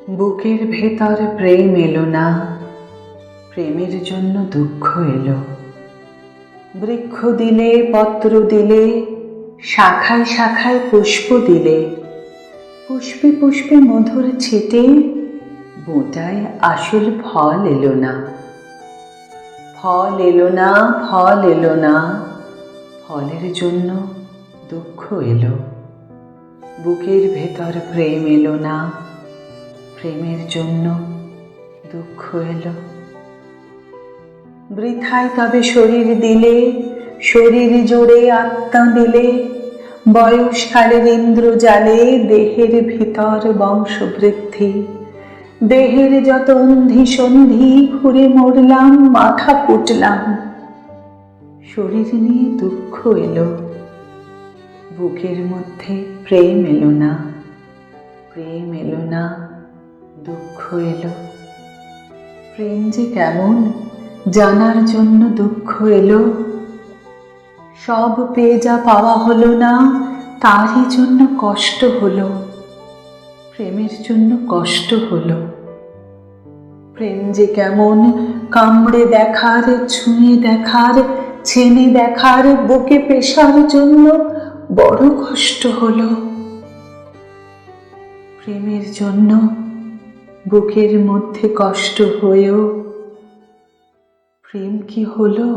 বুকের ভেতর প্রেম এলো না, প্রেমের জন্য দুঃখ এলো। বৃক্ষ দিলে, পত্র দিলে, শাখায় শাখায় পুষ্প দিলে, পুষ্পে পুষ্পে মধুর ছিটে বোঁটায় আসল ফল এলো না। ফল এলো না, ফল এলো না, ফলের জন্য দুঃখ এলো। বুকের ভেতর প্রেম এলো না, প্রেমের জন্য দুঃখ এলো। বৃথায় তবে শরীর দিলে, শরীর জুড়ে আত্মা দিলে, বয়সকালের ইন্দ্রজালে দেহের ভিতর বংশবৃদ্ধি। দেহের যত অন্ধি সন্ধি ঘুরে মরলাম, মাথা পুটলাম, শরীর নিয়ে দুঃখ এলো। বুকের মধ্যে প্রেম এলো না, প্রেম এলো না, দুঃখ এলো। প্রেম যে কেমন জানার জন্য দুঃখ এলো। সব পেয়ে যা পাওয়া হলো না, তারই জন্য কষ্ট হলো। প্রেমের জন্য কষ্ট হলো। প্রেম যে কেমন কামড়ে দেখার, ছুঁয়ে দেখার, ছেনে দেখার, বুকে পেশার জন্য বড় কষ্ট হলো। প্রেমের জন্য বুকের মধ্যে কষ্ট হয়েও প্রেম কি হলো?